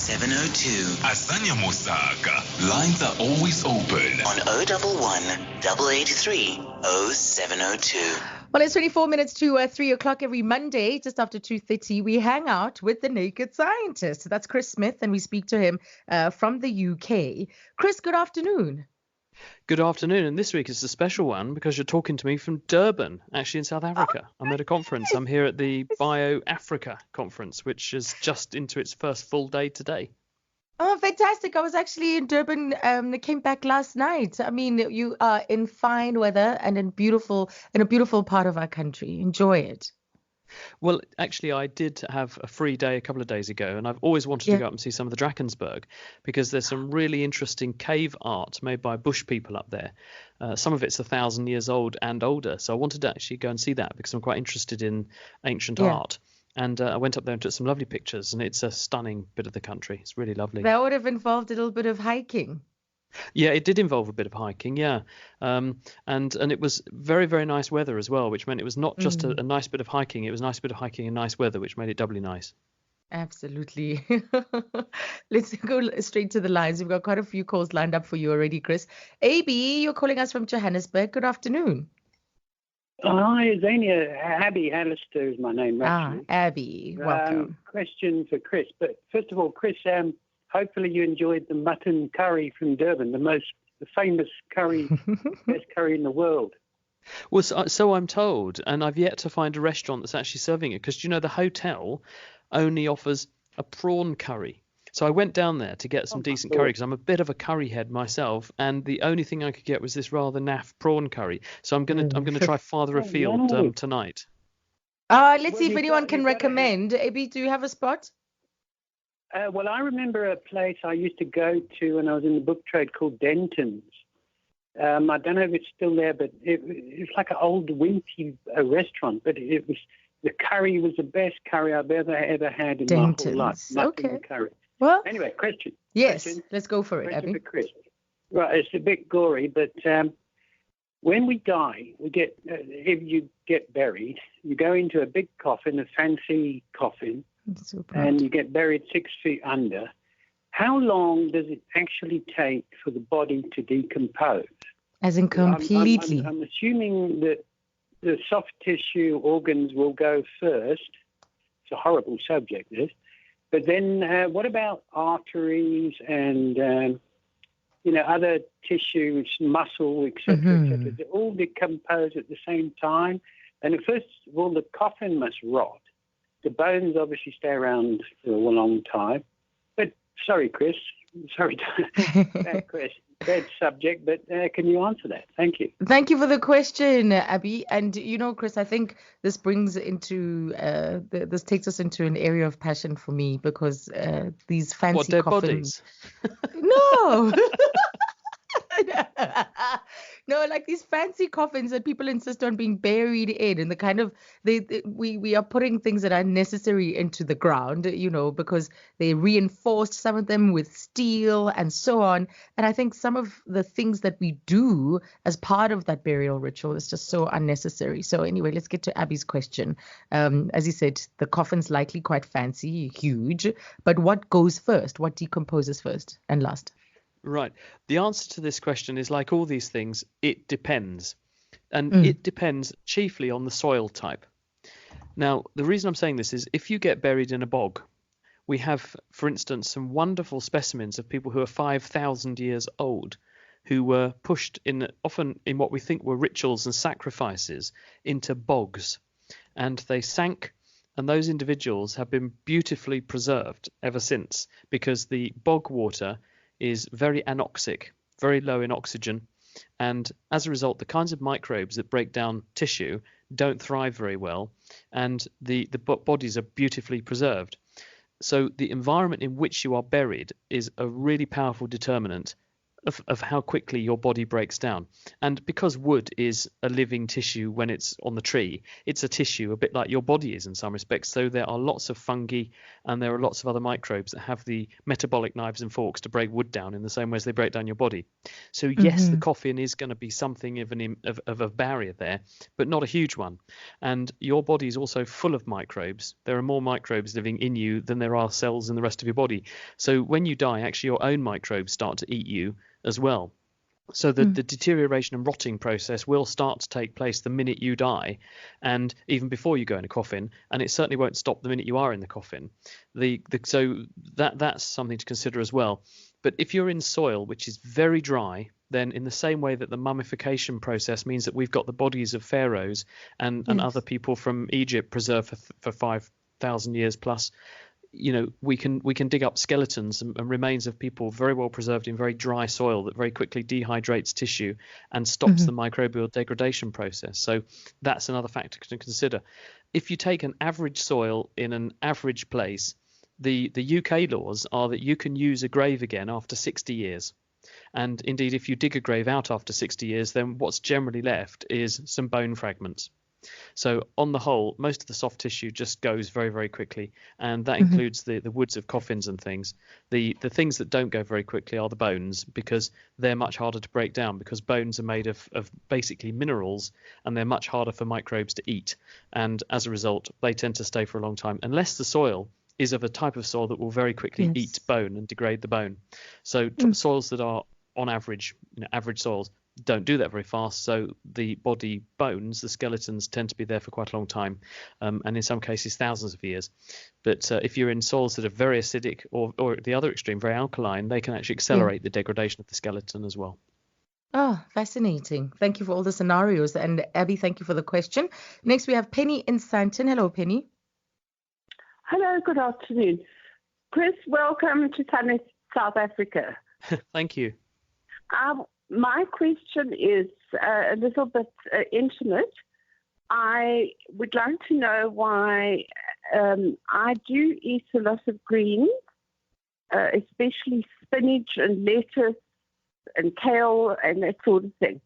0702. Asanya Mosaka. Lines are always open. On 011 883 0702. Well, it's 24 minutes to 3 o'clock every Monday, just after 2:30. We hang out with the Naked Scientist. That's Chris Smith, and we speak to him from the UK. Chris, good afternoon. Good afternoon, and this week is a special one because you're talking to me from Durban, actually in South Africa. I'm at a conference. I'm here at the Bio Africa conference, which is just into its first full day today. Oh, fantastic. I was actually in Durban. I came back last night. I mean, you are in fine weather and in a beautiful part of our country. Enjoy it. Well, actually, I did have a free day a couple of days ago, and I've always wanted to go up and see some of the Drakensberg because there's some really interesting cave art made by bush people up there. Some of it's 1,000 years old and older, so I wanted to actually go and see that because I'm quite interested in ancient art. And I went up there and took some lovely pictures, and it's a stunning bit of the country. It's really lovely. That would have involved a little bit of hiking. Yeah, it did involve a bit of hiking, yeah. And it was very, very nice weather as well, which meant it was not just a nice bit of hiking. It was a nice bit of hiking and nice weather, which made it doubly nice. Absolutely. Let's go straight to the lines. We've got quite a few calls lined up for you already, Chris. AB, you're calling us from Johannesburg. Good afternoon. Hi, Zania. Abby Alistair is my name, actually. Abby, welcome. Question for Chris. But first of all, Chris, hopefully you enjoyed the mutton curry from Durban, the famous curry, best curry in the world. Well, so I'm told, and I've yet to find a restaurant that's actually serving it because, the hotel only offers a prawn curry. So I went down there to get some decent curry because I'm a bit of a curry head myself, and the only thing I could get was this rather naff prawn curry. So I'm gonna try farther afield tonight. Let's see if anyone can recommend. AB, do you have a spot? Well, I remember a place I used to go to when I was in the book trade called Denton's. I don't know if it's still there, but it's like an old wimpy restaurant. But the curry was the best curry I've ever had in my whole life. Mutton curry. Well, anyway, question. Yes, let's go for it, Abby. For Chris. Right, it's a bit gory, but when we die, if you get buried, you go into a big coffin, a fancy coffin, and you get buried 6 feet under. How long does it actually take for the body to decompose? As in completely? I'm assuming that the soft tissue organs will go first. It's a horrible subject, this. But then what about arteries and, other tissues, muscle, etc., etc.? Does it all decompose at the same time? And first of all, the coffin must rot. The bones obviously stay around for a long time. But sorry, Chris. Sorry, bad subject, but can you answer that? Thank you. Thank you for the question, Abby. And Chris, I think this brings into this takes us into an area of passion for me because these fancy coffins. No. No, like these fancy coffins that people insist on being buried in, and the kind of we are putting things that are necessary into the ground, because they reinforced some of them with steel and so on. And I think some of the things that we do as part of that burial ritual is just so unnecessary. So anyway, let's get to Abby's question. As you said, the coffin's likely quite fancy, huge, but what goes first? What decomposes first and last? Right. The answer to this question is like all these things, it depends. And it depends chiefly on the soil type. Now, the reason I'm saying this is if you get buried in a bog, we have, for instance, some wonderful specimens of people who are 5,000 years old who were pushed often in what we think were rituals and sacrifices into bogs. And they sank, and those individuals have been beautifully preserved ever since because the bog water is very anoxic, very low in oxygen, and as a result the kinds of microbes that break down tissue don't thrive very well, and the bodies are beautifully preserved. So the environment in which you are buried is a really powerful determinant of how quickly your body breaks down. And because wood is a living tissue when it's on the tree, it's a tissue a bit like your body is in some respects. So there are lots of fungi and there are lots of other microbes that have the metabolic knives and forks to break wood down in the same way as they break down your body. So yes, the coffin is going to be something of a barrier there, but not a huge one. And your body is also full of microbes. There are more microbes living in you than there are cells in the rest of your body. So when you die, actually your own microbes start to eat you as well. So the deterioration and rotting process will start to take place the minute you die, and even before you go in a coffin, and it certainly won't stop the minute you are in the coffin. So that's something to consider as well. But if you're in soil which is very dry, then in the same way that the mummification process means that we've got the bodies of pharaohs and other people from Egypt preserved for 5,000 years plus, we can dig up skeletons and remains of people very well preserved in very dry soil that very quickly dehydrates tissue and stops the microbial degradation process. So that's another factor to consider. If you take an average soil in an average place, the UK laws are that you can use a grave again after 60 years. And indeed, if you dig a grave out after 60 years, then what's generally left is some bone fragments. So on the whole, most of the soft tissue just goes very, very quickly, and that includes the woods of coffins and things. The things that don't go very quickly are the bones, because they're much harder to break down, because bones are made of basically minerals, and they're much harder for microbes to eat. And as a result, they tend to stay for a long time, unless the soil is of a type of soil that will very quickly eat bone and degrade the bone. So soils that are on average, average soils, don't do that very fast, so the body bones, the skeletons, tend to be there for quite a long time, and in some cases thousands of years. But if you're in soils that are very acidic or at the other extreme, very alkaline, they can actually accelerate the degradation of the skeleton as well. Oh, fascinating. Thank you for all the scenarios. And Abby, thank you for the question. Next, we have Penny in Santon. Hello, Penny. Hello, good afternoon. Chris, welcome to Sunny South Africa. Thank you. My question is a little bit intimate. I would like to know why I do eat a lot of greens, especially spinach and lettuce and kale and that sort of thing.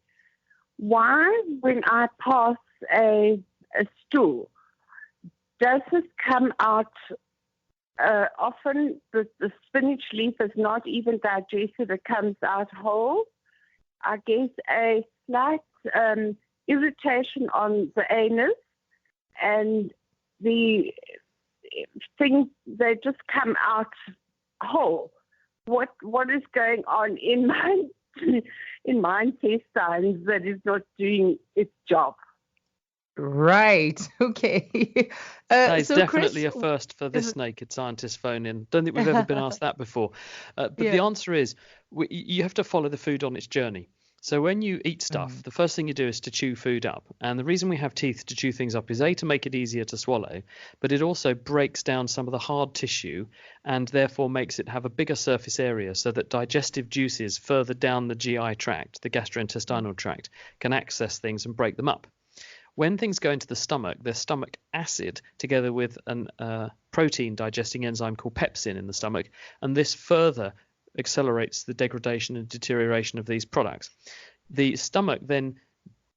Why, when I pass a stool, does it come out often? The spinach leaf is not even digested, it comes out whole. I guess a slight irritation on the anus, and the things, they just come out whole. What is going on in my intestines that is not doing its job? Right. Okay. That is so definitely Chris, a first for this naked scientist phone in. Don't think we've ever been asked that before. But the answer is you have to follow the food on its journey. So when you eat stuff, the first thing you do is to chew food up. And the reason we have teeth to chew things up is A, to make it easier to swallow, but it also breaks down some of the hard tissue and therefore makes it have a bigger surface area so that digestive juices further down the GI tract, the gastrointestinal tract, can access things and break them up. When things go into the stomach, there's stomach acid together with a protein digesting enzyme called pepsin in the stomach, and this further accelerates the degradation and deterioration of these products. The stomach then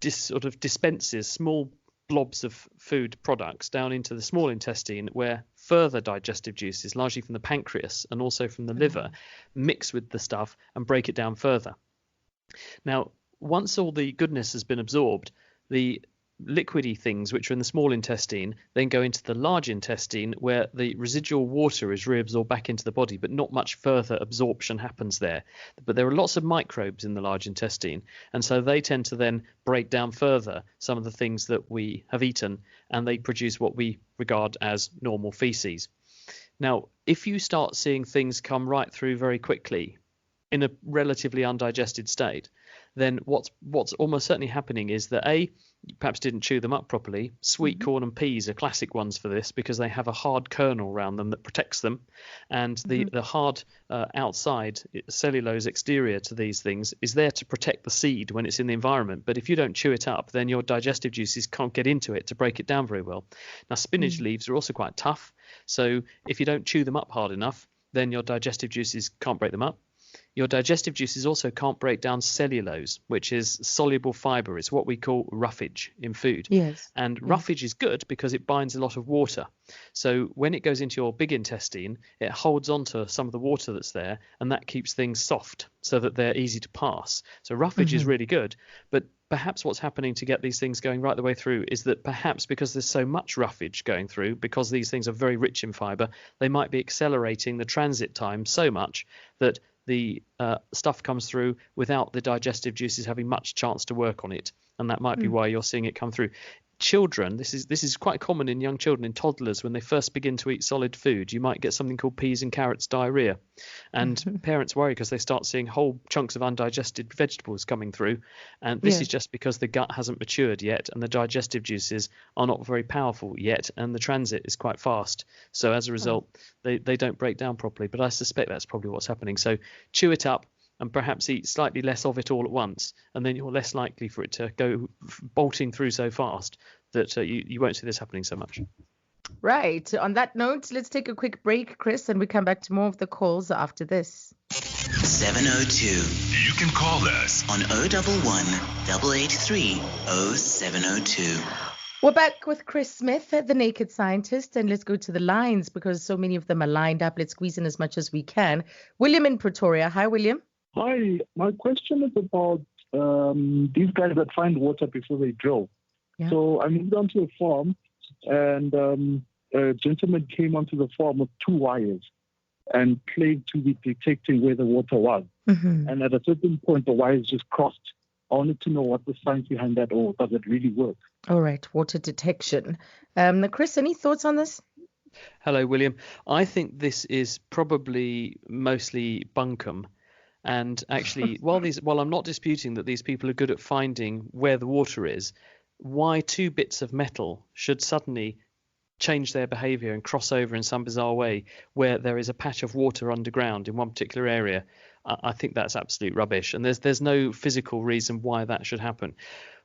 sort of dispenses small blobs of food products down into the small intestine, where further digestive juices, largely from the pancreas and also from the liver, mix with the stuff and break it down further. Now, once all the goodness has been absorbed, the liquidy things which are in the small intestine then go into the large intestine, where the residual water is reabsorbed back into the body, but not much further absorption happens there. But there are lots of microbes in the large intestine, and so they tend to then break down further some of the things that we have eaten, and they produce what we regard as normal feces. Now, if you start seeing things come right through very quickly in a relatively undigested state, then what's almost certainly happening is that A, you perhaps didn't chew them up properly. Sweet corn and peas are classic ones for this because they have a hard kernel around them that protects them, and the hard outside cellulose exterior to these things is there to protect the seed when it's in the environment. But if you don't chew it up, then your digestive juices can't get into it to break it down very well. Now, spinach leaves are also quite tough, so if you don't chew them up hard enough, then your digestive juices can't break them up. your digestive juices also can't break down cellulose, which is soluble fiber. It's what we call roughage in food. Yes. And Yes. roughage is good because it binds a lot of water. So when it goes into your big intestine, it holds onto some of the water that's there, and that keeps things soft so that they're easy to pass. So roughage is really good. But perhaps what's happening to get these things going right the way through is that perhaps because there's so much roughage going through, because these things are very rich in fiber, they might be accelerating the transit time so much that the stuff comes through without the digestive juices having much chance to work on it, and that might be why you're seeing it come through. Children, this is quite common in young children, in toddlers, when they first begin to eat solid food. You might get something called peas and carrots diarrhea, and parents worry because they start seeing whole chunks of undigested vegetables coming through, and this is just because the gut hasn't matured yet and the digestive juices are not very powerful yet, and the transit is quite fast. So as a result, they don't break down properly. But I suspect that's probably what's happening. So chew it up and perhaps eat slightly less of it all at once, and then you're less likely for it to go bolting through so fast that you won't see this happening so much. Right. On that note, let's take a quick break, Chris, and we come back to more of the calls after this. 702 You can call us. on 011 883 0702. We're back with Chris Smith, the Naked Scientist, and let's go to the lines because so many of them are lined up. Let's squeeze in as much as we can. William in Pretoria. Hi, William. Hi, my question is about these guys that find water before they drill. Yeah. So I moved onto a farm, and a gentleman came onto the farm with 2 wires and claimed to be detecting where the water was. And at a certain point, the wires just crossed. I wanted to know what the science behind that, or does it really work? All right, water detection. Chris, any thoughts on this? Hello, William. I think this is probably mostly bunkum. And actually, while I'm not disputing that these people are good at finding where the water is, why 2 bits of metal should suddenly change their behavior and cross over in some bizarre way where there is a patch of water underground in one particular area, I think that's absolute rubbish. And there's no physical reason why that should happen.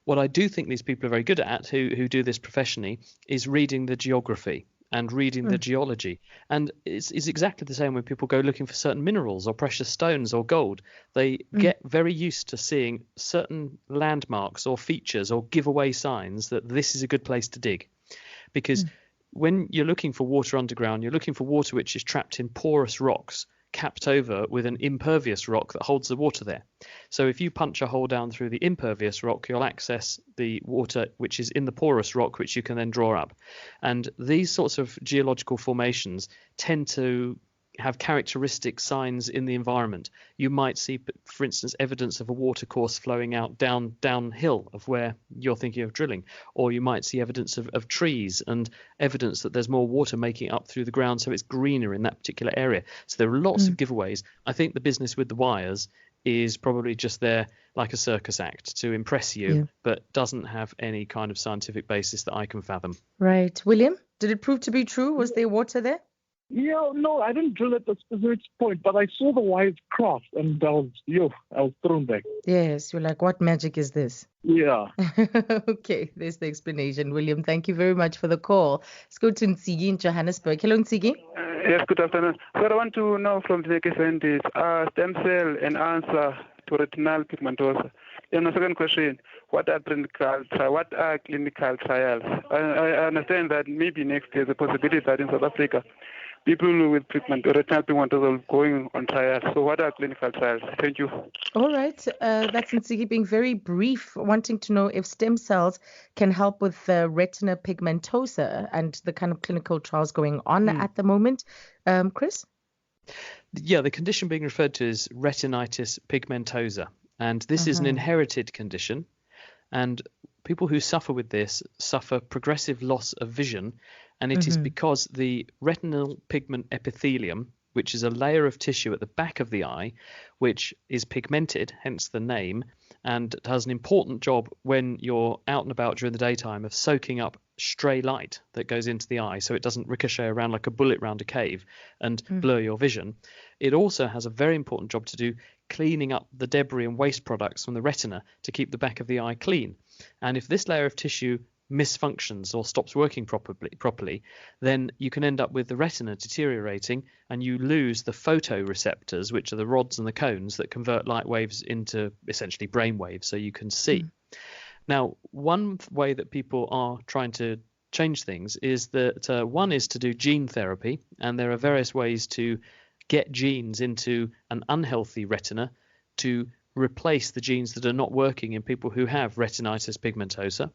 What I do think these people are very good at, who do this professionally, is reading the geography and reading the geology. And it's exactly the same when people go looking for certain minerals or precious stones or gold. They get very used to seeing certain landmarks or features or giveaway signs that this is a good place to dig. Because when you're looking for water underground, you're looking for water which is trapped in porous rocks, capped over with an impervious rock that holds the water there. So if you punch a hole down through the impervious rock, you'll access the water which is in the porous rock, which you can then draw up. And these sorts of geological formations tend to have characteristic signs in the environment. You might see, for instance, evidence of a watercourse flowing out downhill of where you're thinking of drilling, or you might see evidence of trees and evidence that there's more water making it up through the ground, so it's greener in that particular area. So there are lots of giveaways. I think the business with the wires is probably just there like a circus act to impress you, but doesn't have any kind of scientific basis that I can fathom. Right. William, did it prove to be true? Was there water there? Yeah, no, I didn't drill at a specific point, but I saw the wires cross, and I was thrown back. Yes, you're like, what magic is this? Yeah. Okay, there's the explanation. William, thank you very much for the call. Let's go to Nsigi in Johannesburg. Hello, Nsigi. Yes, good afternoon. So I want to know from the naked scientist, stem cell an answer to retinal pigmentosa? And the second question, what are clinical trials? I understand that maybe next year the possibility that in South Africa, people with retinal pigmentosa will going on trials. So what are clinical trials? Thank you. All right. That's Nsigi being very brief, wanting to know if stem cells can help with retina pigmentosa and the kind of clinical trials going on at the moment. Chris? Yeah, the condition being referred to is retinitis pigmentosa. And this is an inherited condition. And people who suffer with this suffer progressive loss of vision. And it is because the retinal pigment epithelium, which is a layer of tissue at the back of the eye, which is pigmented, hence the name, and does an important job when you're out and about during the daytime of soaking up stray light that goes into the eye so it doesn't ricochet around like a bullet round a cave and blur your vision. It also has a very important job to do cleaning up the debris and waste products from the retina to keep the back of the eye clean. And if this layer of tissue misfunctions or stops working properly, then you can end up with the retina deteriorating and you lose the photoreceptors, which are the rods and the cones that convert light waves into essentially brain waves so you can see. Now, one way that people are trying to change things is that one is to do gene therapy, and there are various ways to get genes into an unhealthy retina to replace the genes that are not working in people who have retinitis pigmentosa.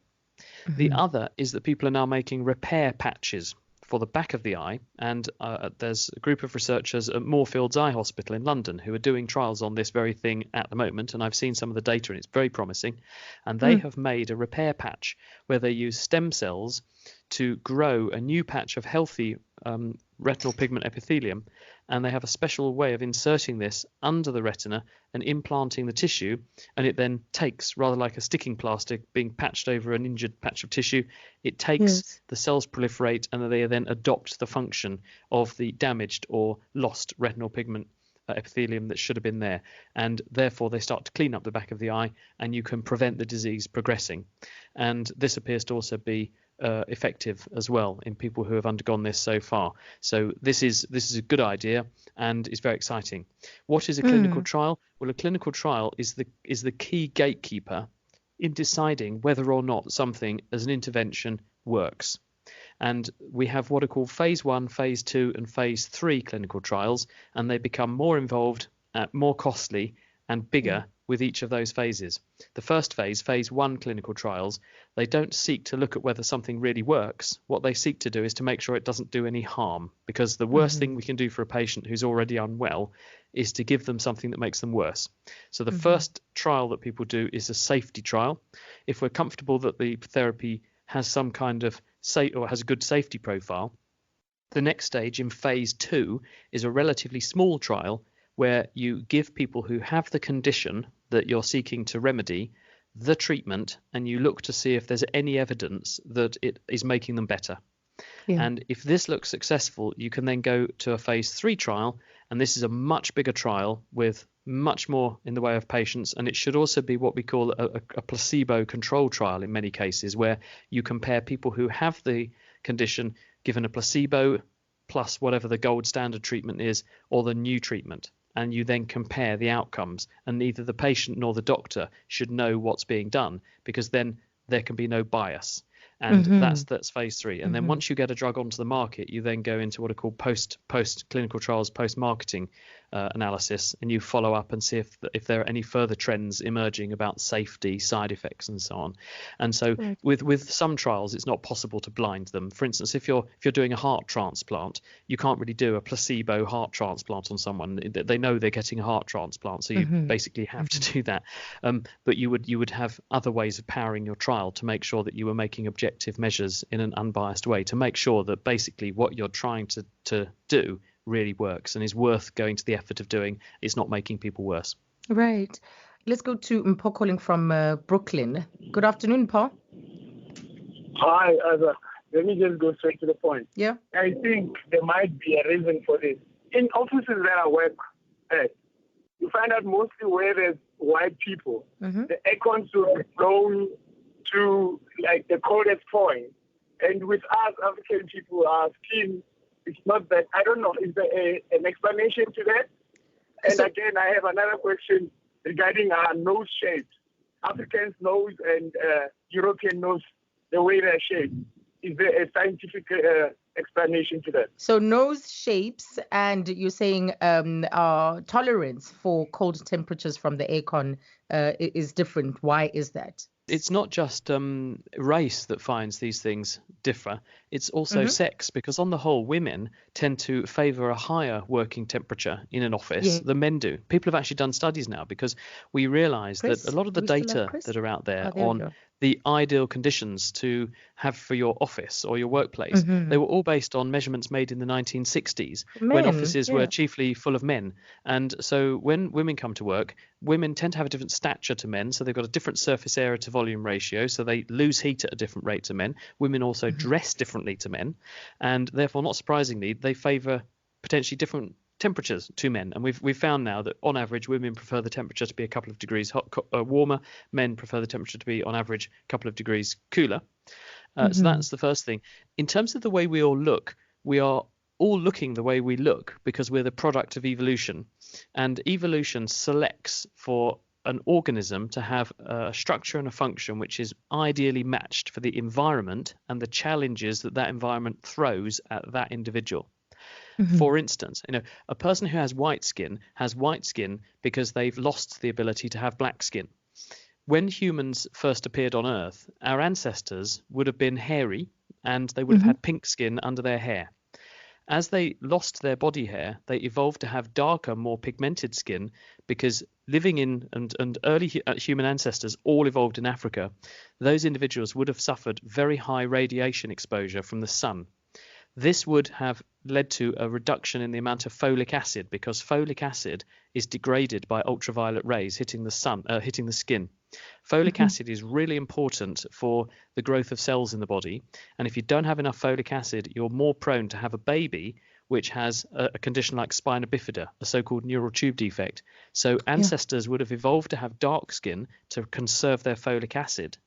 The other is that people are now making repair patches for the back of the eye, and there's a group of researchers at Moorfields Eye Hospital in London who are doing trials on this very thing at the moment, and I've seen some of the data and it's very promising. And they have made a repair patch where they use stem cells to grow a new patch of healthy retinal pigment epithelium, and they have a special way of inserting this under the retina and implanting the tissue, and it then takes, rather like a sticking plaster being patched over an injured patch of tissue, it takes the cells proliferate and they then adopt the function of the damaged or lost retinal pigment epithelium that should have been there, and therefore they start to clean up the back of the eye and you can prevent the disease progressing. And this appears to also be effective as well in people who have undergone this so far. So this is a good idea and is very exciting. What is a clinical trial? Well, a clinical trial is the key gatekeeper in deciding whether or not something as an intervention works. And we have what are called phase 1, phase 2 and phase 3 clinical trials, and they become more involved, more costly and bigger with each of those phases. The first phase 1 clinical trials, they don't seek to look at whether something really works. What they seek to do is to make sure it doesn't do any harm, because the worst thing we can do for a patient who's already unwell is to give them something that makes them worse. So the first trial that people do is a safety trial. If we're comfortable that the therapy has some kind of or has a good safety profile, the next stage in phase 2 is a relatively small trial where you give people who have the condition that you're seeking to remedy the treatment, and you look to see if there's any evidence that it is making them better. And if this looks successful, you can then go to a phase 3 trial, and this is a much bigger trial with much more in the way of patients, and it should also be what we call a placebo control trial in many cases, where you compare people who have the condition given a placebo plus whatever the gold standard treatment is or the new treatment, and you then compare the outcomes, and neither the patient nor the doctor should know what's being done, because then there can be no bias. And that's phase 3. And then once you get a drug onto the market, you then go into what are called post clinical trials, post marketing analysis, and you follow up and see if there are any further trends emerging about safety, side effects, and so on. And so with some trials, it's not possible to blind them. For instance, if you're doing a heart transplant, you can't really do a placebo heart transplant on someone. They know they're getting a heart transplant, so you basically have to do that. But you would have other ways of powering your trial to make sure that you were making objective measures in an unbiased way, to make sure that basically what you're trying to do really works and is worth going to the effort of doing. It's not making people worse. Right. Let's go to Mpo calling from Brooklyn. Good afternoon, Mpo. Hi, let me just go straight to the point. Yeah. I think there might be a reason for this. In offices that I work at, you find out mostly where there's white people, the aircons will be blown to like the coldest point. And with us African people, our skin, it's not that. I don't know. Is there an explanation to that? And again, I have another question regarding our nose shapes. Africans' nose and European nose, the way they're shaped. Is there a scientific explanation to that? So nose shapes, and you're saying our tolerance for cold temperatures from the aircon is different. Why is that? It's not just race that finds these things differ. It's also sex, because on the whole, women tend to favour a higher working temperature in an office than men do. People have actually done studies now, because we realise that a lot of the data that are out there on the ideal conditions to have for your office or your workplace, they were all based on measurements made in the 1960s when offices were chiefly full of men. And so when women come to work, women tend to have a different stature to men, so they've got a different surface area to volume ratio, so they lose heat at a different rate to men. Women also dress differently to men, and therefore, not surprisingly, they favour potentially different temperatures to men. And we've found now that on average women prefer the temperature to be a couple of degrees warmer, men prefer the temperature to be on average a couple of degrees cooler. So that's the first thing. In terms of the way we all look, we are all looking the way we look because we're the product of evolution. And evolution selects for an organism to have a structure and a function which is ideally matched for the environment and the challenges that that environment throws at that individual. For instance, a person who has white skin because they've lost the ability to have black skin. When humans first appeared on Earth, our ancestors would have been hairy and they would have had pink skin under their hair. As they lost their body hair, they evolved to have darker, more pigmented skin because living in and early human ancestors all evolved in Africa. Those individuals would have suffered very high radiation exposure from the sun. This would have led to a reduction in the amount of folic acid because folic acid is degraded by ultraviolet rays hitting the skin. Folic acid is really important for the growth of cells in the body. And if you don't have enough folic acid, you're more prone to have a baby which has a condition like spina bifida, a so-called neural tube defect. So ancestors would have evolved to have dark skin to conserve their folic acid.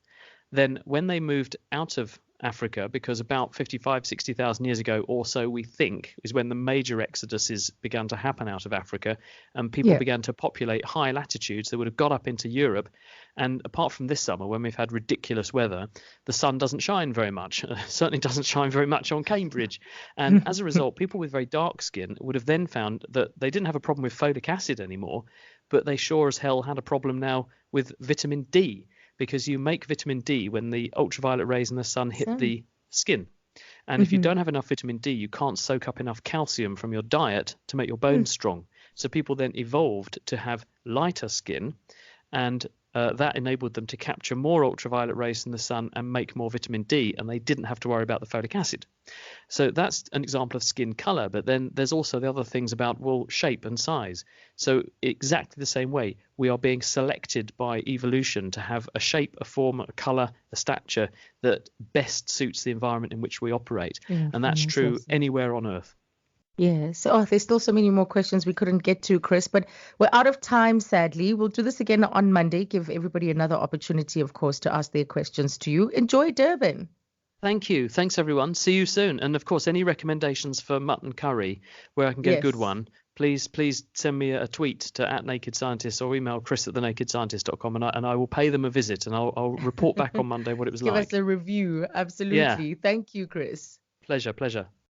Then when they moved out of Africa, because about 60,000 years ago or so, we think, is when the major exoduses began to happen out of Africa and people began to populate high latitudes. They would have got up into Europe. And apart from this summer, when we've had ridiculous weather, the sun doesn't shine very much. Certainly doesn't shine very much on Cambridge. And as a result, people with very dark skin would have then found that they didn't have a problem with folic acid anymore, but they sure as hell had a problem now with vitamin D. Because you make vitamin D when the ultraviolet rays in the sun hit the skin. And if you don't have enough vitamin D, you can't soak up enough calcium from your diet to make your bones strong. So people then evolved to have lighter skin, and that enabled them to capture more ultraviolet rays from the sun and make more vitamin D, and they didn't have to worry about the folic acid. So that's an example of skin color, but then there's also the other things about, shape and size. So exactly the same way, we are being selected by evolution to have a shape, a form, a color, a stature that best suits the environment in which we operate. And that's true anywhere on Earth. Yes. Oh, there's still so many more questions we couldn't get to, Chris, but we're out of time, sadly. We'll do this again on Monday, give everybody another opportunity, of course, to ask their questions to you. Enjoy Durban. Thank you. Thanks, everyone. See you soon. And, of course, any recommendations for mutton curry where I can get a good one, please send me a tweet to @NakedScientist or email chris@thenakedscientist.com and I will pay them a visit and I'll report back on Monday what it was like. Give us a review. Absolutely. Yeah. Thank you, Chris. Pleasure.